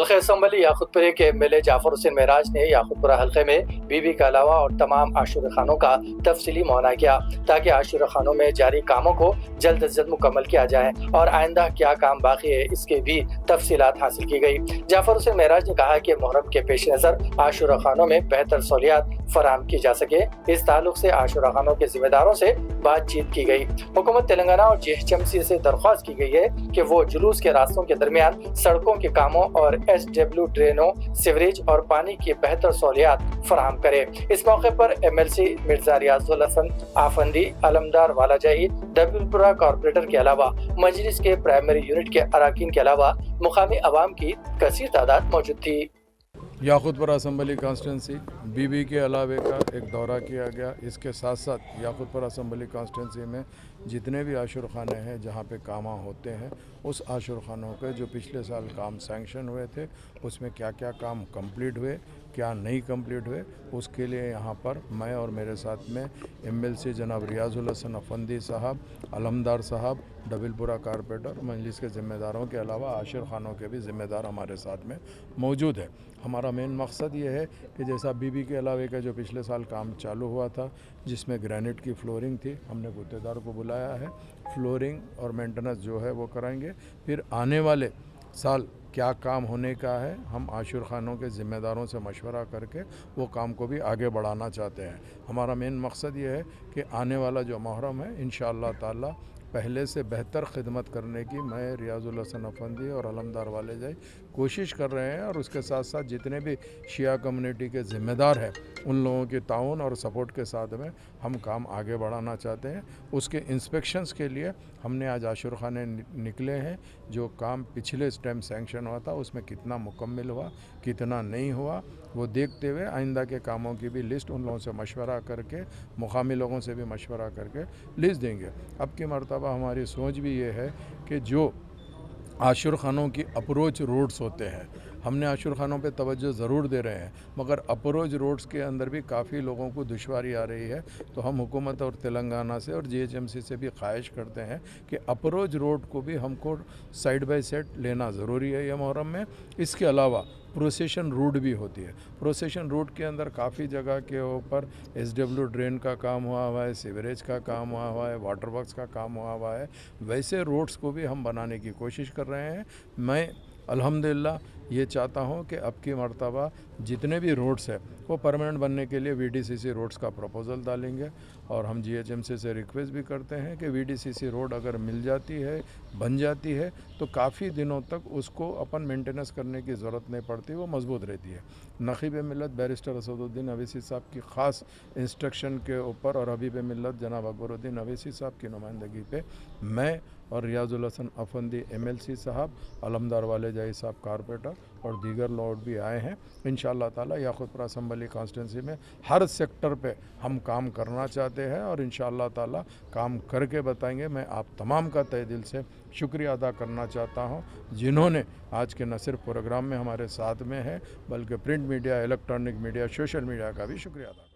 हल्के असम्बली याकूतपुरा के एमएलए जाफर हुसैन महराज ने याकूतपुरा हल्के में बीबी के अलावा और तमाम आशुरा खानों का तफसीली मुआयना किया ताकि आशुरा खानों में जारी कामों को जल्द अज जल्द मुकम्मल किया जाए और आइंदा क्या काम बाकी है इसके भी तफसीलात हासिल की गई। जाफर हुसैन महराज ने कहा कि मुहर्रम के पेश नज़र आशुरा खानों में बेहतर सहूलियात फराहम की जा सके, इस ताल्लुक से आशुरा खानों के जिम्मेदारों से बातचीत की गई। हुकूमत तेलंगाना और जीएचएमसी से दरख्वास्त की गई है कि वो जुलूस के रास्तों के दरमियान सड़कों के कामों और एसडब्ल्यू ड्रेनों, सीवरेज और पानी की बेहतर सहूलियात फराहम करे। इस मौके पर एमएलसी मिर्जा रियाजुल हसन आफंदी, अलमदार वालाजाई, डबलपुरा कॉर्पोरेटर के अलावा मजलिस के प्राइमरी यूनिट के अराकीन के अलावा मुकामी अवाम की कसीर तादाद मौजूद थी। याकूतपुरा असम्बली कॉन्स्टिटेंसी बीबी के अलावे का एक दौरा किया गया। इसके साथ साथ याकूतपुरा असम्बली कॉन्स्टिटेंसी में जितने भी आशुर खाने हैं जहाँ पे कामा होते हैं, उस आशुर खानों के जो पिछले साल काम सैंक्शन हुए थे उसमें क्या क्या काम कंप्लीट हुए, क्या नहीं कंप्लीट हुए, उसके लिए यहाँ पर मैं और मेरे साथ में एमएलसी जनाब रियाजुल हसन अफंदी साहब, अलमदार साहब, डबलपुरा कारपोरेटर, मजलिस के ज़िम्मेदारों के अलावा आशिर खानों के भी ज़िम्मेदार हमारे साथ में मौजूद है। हमारा मेन मकसद ये है कि जैसा बीबी के अलावे का जो पिछले साल काम चालू हुआ था जिसमें ग्रेनाइट की फ्लोरिंग थी, हमने गुत्तेदार को बुलाया है, फ्लोरिंग और मेंटेनेंस जो है वो कराएंगे। फिर आने वाले साल क्या काम होने का है, हम आशुर खानों के ज़िम्मेदारों से मशवरा करके वो काम को भी आगे बढ़ाना चाहते हैं। हमारा मेन मकसद ये है कि आने वाला जो मुहर्रम है इंशाअल्लाह ताला पहले से बेहतर खिदमत करने की मैं रियाजुल हसन अफंदी और अलमदार वाले जाए कोशिश कर रहे हैं और उसके साथ साथ जितने भी शिया कम्युनिटी के ज़िम्मेदार हैं उन लोगों के ताउन और सपोर्ट के साथ में हम काम आगे बढ़ाना चाहते हैं। उसके इंस्पेक्शंस के लिए हमने आज आशुर खाने निकले हैं। जो काम पिछले टाइम सैंक्शन हुआ था उसमें कितना मुकम्मल हुआ, कितना नहीं हुआ, वो देखते हुए आइंदा के कामों की भी लिस्ट उन लोगों से मशवरा करके, मुकामी लोगों से भी मशवरा करके लिस्ट देंगे। अब की मरतबा हमारी सोच भी ये है कि जो आशुर खानों की अप्रोच रोड्स होते हैं, हमने आशुर खानों पे तवज्जो ज़रूर दे रहे हैं, मगर अप्रोच रोड्स के अंदर भी काफ़ी लोगों को दुश्वारी आ रही है। तो हम हुकूमत और तेलंगाना से और जीएचएमसी से भी ख्वाहिश करते हैं कि अप्रोच रोड को भी हमको साइड बाय साइड लेना ज़रूरी है यह मुहर्रम में। इसके अलावा प्रोसेशन रूट भी होती है। प्रोसेशन रूट के अंदर काफ़ी जगह के ऊपर एसडब्ल्यू ड्रेन का काम हुआ है, सीवरेज का काम हुआ है, वाटर वर्क्स का काम हुआ है। वैसे रोड्स को भी हम बनाने की कोशिश कर रहे हैं। मैं अल्हम्दुलिल्लाह ये चाहता हूँ कि अब की मर्तबा जितने भी रोड्स हैं वो परमानेंट बनने के लिए वीडीसीसी रोड्स का प्रपोज़ल डालेंगे और हम जीएचएमसी से रिक्वेस्ट भी करते हैं कि वीडीसीसी रोड अगर मिल जाती है, बन जाती है, तो काफ़ी दिनों तक उसको अपन मेंटेनेंस करने की ज़रूरत नहीं पड़ती, वो मजबूत रहती है। नक़ीब मिल्लत बैरिस्टर असदुद्दीन अवैसी साहब की ख़ास इंस्ट्रक्शन के ऊपर और हबीब मिल्लत जनाब अकबरुद्दीन अवैसी साहब की नुमाइंदगी पे मैं और रियाजुल हसन अफंदी एमएलसी साहब, अलमदार वाले जाई साहब कारपोरेटर और दीगर लोग भी आए हैं। इंशाअल्लाह ताला याकूतपुरा असम्बली कॉन्स्टिटेंसी में हर सेक्टर पे हम काम करना चाहते हैं और इंशाअल्लाह ताला काम करके बताएंगे। मैं आप तमाम का तहे दिल से शुक्रिया अदा करना चाहता हूं जिन्होंने आज के न सिर्फ प्रोग्राम में हमारे साथ में है बल्कि print media, electronic media, social media का भी शुक्रिया अदा